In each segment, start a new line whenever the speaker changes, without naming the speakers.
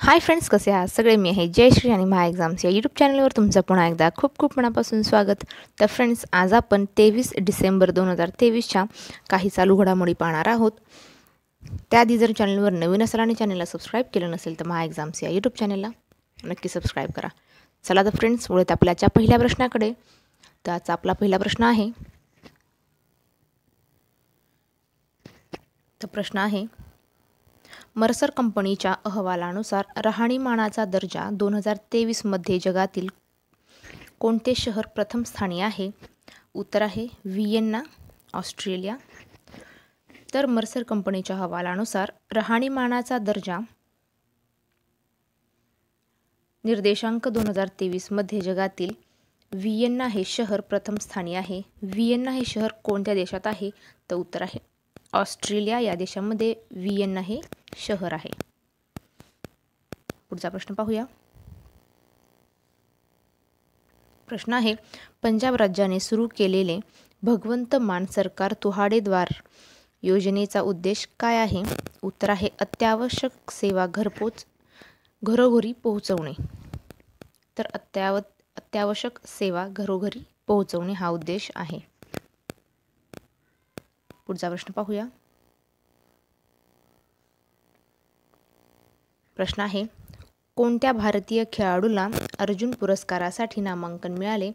Hi friends, कसे आहात सगळे? मी आहे जयश्री आणि माय एक्झाम्स या यूट्यूब चॅनलवर तुमचं पुन्हा एकदा खूप खूप मनापासून स्वागत. तर फ्रेंड्स, आज आपण 23 डिसेंबर 2023च्या काही चालू घडामोडी पाहणार आहोत. त्याआधी जर चॅनलवर नवीन असाल आणि चॅनलला सबस्क्राईब केलं नसेल तर माय एक्झाम्स या यूट्यूब चॅनलला नक्की सबस्क्राईब करा. चला तर फ्रेंड्स, वळूयात आपल्याच्या पहिल्या प्रश्नाकडे. तर आजचा आपला पहिला प्रश्न आहे. तर प्रश्न आहे, मर्सर कंपनीच्या अहवालानुसार राहणीमानाचा दर्जा 2023मध्ये जगातील कोणते शहर प्रथम स्थानी आहे? उत्तर आहे व्हिएन्ना, ऑस्ट्रेलिया. तर मर्सर कंपनीच्या अहवालानुसार राहणीमानाचा दर्जा निर्देशांक 2023मध्ये जगातील व्हिएन्ना हे शहर प्रथम स्थानी आहे. व्हिएन्ना हे शहर कोणत्या देशात आहे? तर उत्तर आहे ऑस्ट्रेलिया या देशामध्ये व्हिएन्ना हे शहर आहे. पुढचा प्रश्न पाहूया. प्रश्न आहे, पंजाब राज्याने सुरू केलेले भगवंत मान सरकार तुहाडेद्वार योजनेचा उद्देश काय आहे? उत्तर आहे अत्यावश्यक सेवा घरोघरी पोहोचवणे. तर अत्यावश्यक सेवा घरोघरी पोहोचवणे हा उद्देश आहे. पुढचा प्रश्न पाहूया. प्रश्न आहे, कोणत्या भारतीय खेळाडूला अर्जुन पुरस्कारासाठी नामांकन मिळाले?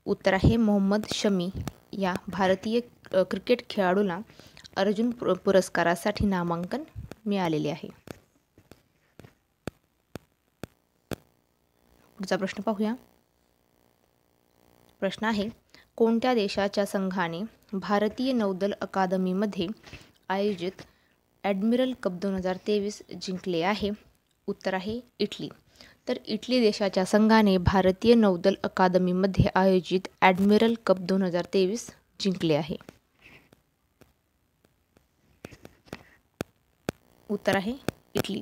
उत्तर आहे मोहम्मद शमी या भारतीय क्रिकेट खेळाडूला अर्जुन पुरस्कारासाठी नामांकन मिळालेले आहे. पुढचा प्रश्न पाहूया. प्रश्न आहे, कोणत्या देशाच्या संघाने भारतीय नौदल अकादमीमध्ये आयोजित ॲडमिरल कप 2023 जिंकले आहे? उत्तर आहे इटली. तर इटली देशाच्या संघाने भारतीय नौदल अकादमीमध्ये आयोजित ॲडमिरल कप 2023 जिंकले आहे. उत्तर आहे इटली.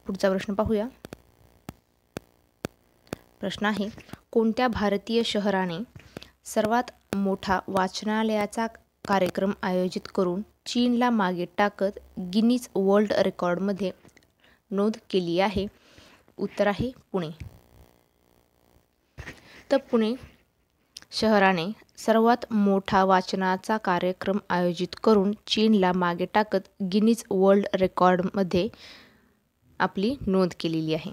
पुढचा प्रश्न पाहूया. प्रश्न आहे, कोणत्या भारतीय शहराने सर्वात मोठा वाचनालयाचा कार्यक्रम आयोजित करून चीनला मागे टाकत गिनीज वर्ल्ड रेकॉर्डमध्ये नोंद केली आहे? उत्तर आहे पुणे. तर पुणे शहराने सर्वात मोठा वाचनाचा कार्यक्रम आयोजित करून चीनला मागे टाकत गिनीज वर्ल्ड रेकॉर्डमध्ये आपली नोंद केलेली आहे.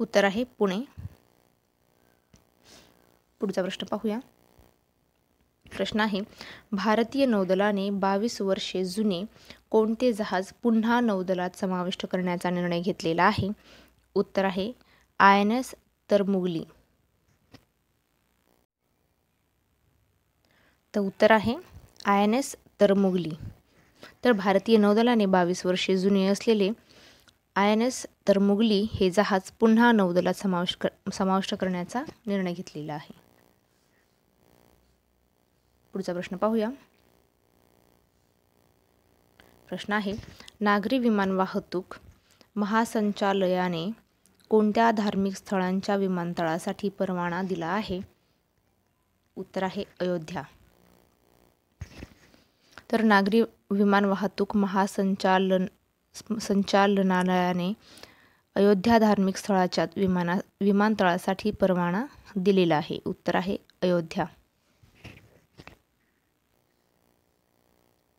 उत्तर आहे पुणे. पुढचा प्रश्न पाहूया. प्रश्न आहे, भारतीय नौदलाने 22 वर्षे जुने कोणते जहाज पुन्हा नौदलात समाविष्ट करण्याचा निर्णय घेतलेला आहे? उत्तर आहे INS तरमुगली. तर उत्तर आहे INS तरमुगली. तर भारतीय नौदलाने 22 वर्षे जुने असलेले INS तरमुगली हे जहाज पुन्हा नौदलात समाविष्ट करण्याचा निर्णय घेतलेला आहे. पुढचा प्रश्न पाहूया. प्रश्न आहे, नागरी विमान वाहतूक महासंचालनालयाने कोणत्या धार्मिक स्थळांच्या विमानतळासाठी परवाना दिला आहे? उत्तर आहे अयोध्या. तर नागरी विमान वाहतूक महासंचालनालयाने अयोध्या धार्मिक स्थळाच्या विमानतळासाठी परवाना दिलेला आहे. उत्तर आहे अयोध्या.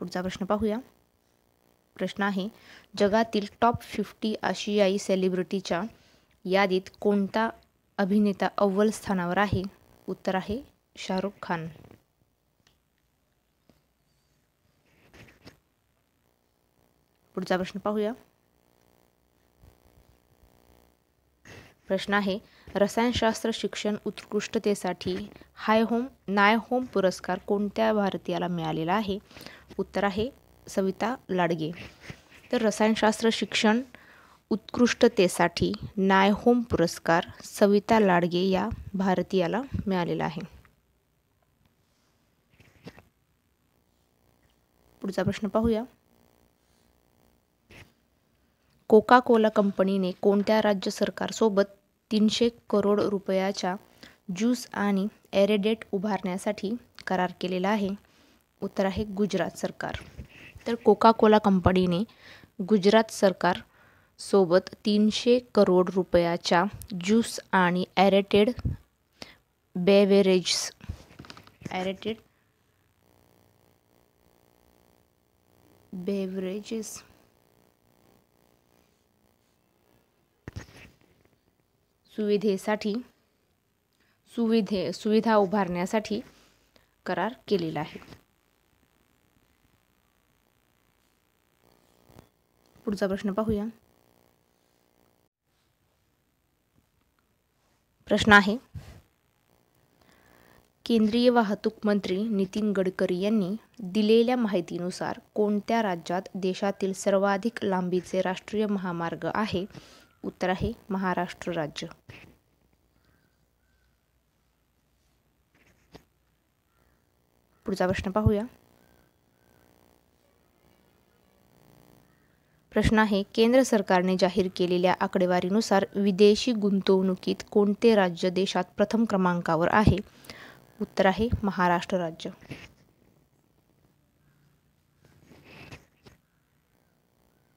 पुढचा प्रश्न पाहूया. प्रश्न आहे, जगातील टॉप 50 आशियाई सेलिब्रिटीच्या यादीत कोणता अभिनेता अव्वल स्थानावर आहे? उत्तर आहे शाहरुख खान. पुढचा प्रश्न पाहूया. प्रश्न आहे, रसायनशास्त्र शिक्षण उत्कृष्टतेसाठी नायहोम पुरस्कार कोणत्या भारतीयाला मिळालेला आहे? उत्तर आहे सविता लाडगे. तर रसायनशास्त्र शिक्षण उत्कृष्टतेसाठी नायहोम पुरस्कार सविता लाडगे या भारतीयाला मिळालेला आहे. पुढचा प्रश्न पाहूया. कोका कोला कंपनीने कोणत्या राज्य सरकारसोबत 300 करोड रुपयाच्या ज्यूस आणि एरेडेट उभारण्यासाठी करार केलेला आहे? उत्तर आहे गुजरात सरकार. तर कोका कोला कंपनीने गुजरात सरकार सोबत 300 करोड रुपयाच्या ज्यूस आणि ॲरेटेड बेवरेजेस सुविधा उभारण्यासाठी करार केलेला आहे. पुढचा प्रश्न पाहूया. प्रश्न आहे, केंद्रीय वाहतूक मंत्री नितीन गडकरी यांनी दिलेल्या माहितीनुसार कोणत्या राज्यात देशातील सर्वाधिक लांबीचे राष्ट्रीय महामार्ग आहे? उत्तर आहे महाराष्ट्र राज्य. पुढचा प्रश्न पाहूया. प्रश्न आहे, केंद्र सरकारने जाहीर केलेल्या आकडेवारीनुसार विदेशी गुंतवणुकीत कोणते राज्य देशात प्रथम क्रमांकावर आहे? उत्तर आहे महाराष्ट्र राज्य.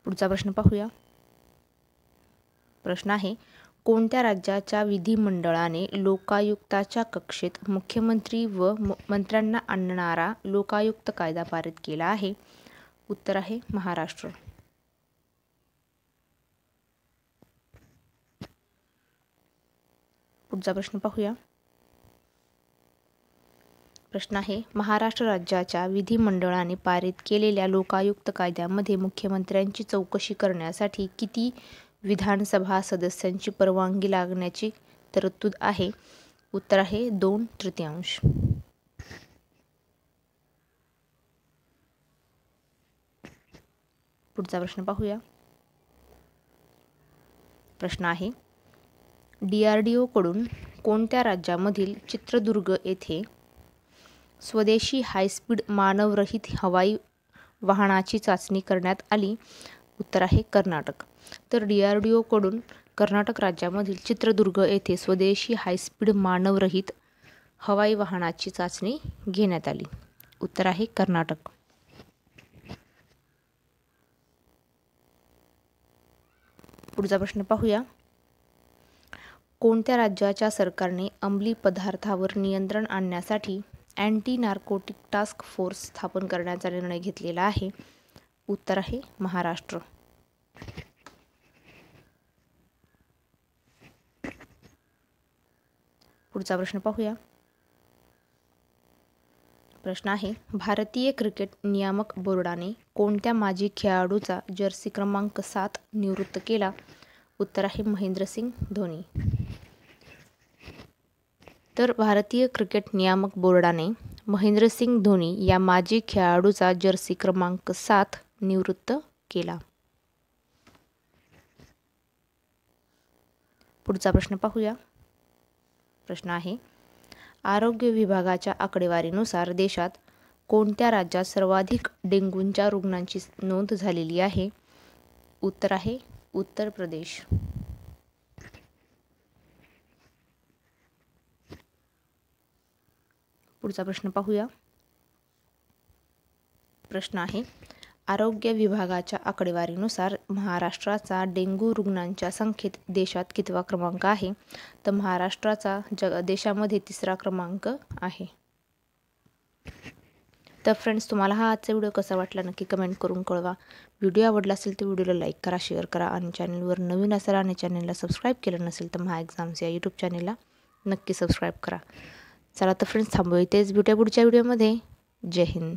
पुढचा प्रश्न पाहूया. प्रश्न आहे, कोणत्या राज्याच्या विधिमंडळाने लोकायुक्ताच्या कक्षेत मुख्यमंत्री व मंत्र्यांना आणणारा लोकायुक्त कायदा पारित केला आहे? उत्तर आहे महाराष्ट्र. पुढचा प्रश्न पाहूया. प्रश्न आहे, महाराष्ट्र राज्याच्या विधिमंडळाने पारित केलेल्या लोकायुक्त कायद्यामध्ये मुख्यमंत्र्यांची चौकशी करण्यासाठी किती विधानसभा सदस्यांची परवानगी लागण्याची तरतूद आहे? उत्तर आहे 2/3. पुढचा प्रश्न पाहूया. प्रश्न आहे, DRDO कडून कोणत्या राज्यामधील चित्रदुर्ग येथे स्वदेशी हायस्पीड मानवरहित हवाई वाहनाची चाचणी करण्यात आली? उत्तर आहे कर्नाटक. तर DRDO कडून कर्नाटक राज्यामधील चित्रदुर्ग येथे स्वदेशी हायस्पीड मानवरहित हवाई वाहनाची चाचणी घेण्यात आली. उत्तर आहे कर्नाटक. पुढचा प्रश्न पाहूया. कोणत्या राज्याच्या सरकारने अंमली पदार्थावर नियंत्रण आणण्यासाठी अँटी नार्कोटिक टास्क फोर्स स्थापन करण्याचा निर्णय घेतलेला आहे? उत्तर आहे महाराष्ट्र. पुढचा प्रश्न पाहूया. प्रश्न आहे, भारतीय क्रिकेट नियामक बोर्डाने कोणत्या माजी खेळाडूचा जर्सी क्रमांक 7 निवृत्त केला? उत्तर आहे महेंद्रसिंग धोनी. तर भारतीय क्रिकेट नियामक बोर्डाने महेंद्रसिंग धोनी या माजी खेळाडूचा जर्सी क्रमांक 7 निवृत्त केला. पुढचा प्रश्न पाहूया. प्रश्न आहे, आरोग्य विभागाच्या आकडेवारीनुसार देशात कोणत्या राज्यात सर्वाधिक डेंग्यूच्या रुग्णांची नोंद झालेली आहे? उत्तर आहे उत्तर प्रदेश. पुढचा प्रश्न पाहूया. प्रश्न आहे, आरोग्य विभागाच्या आकडेवारीनुसार महाराष्ट्राचा डेंग्यू रुग्णांच्या संख्येत देशात कितवा क्रमांक आहे? तर महाराष्ट्राचा देशामध्ये 3रा क्रमांक आहे. तर फ्रेंड्स, तुम्हाला हा आजचा व्हिडिओ कसा वाटला नक्की कमेंट करून कळवा. व्हिडिओ आवडला असेल तर व्हिडिओला लाईक करा, शेअर करा आणि चॅनलवर नवीन असाल आणि चॅनलला सबस्क्राईब केलं नसेल तर महा एक्झाम्स या यूट्यूब चॅनलला नक्की सबस्क्राईब करा. चला तर फ्रेंड्स, थांबूया इथेच. भेटूया पुढच्या व्हिडिओमध्ये. जय हिंद.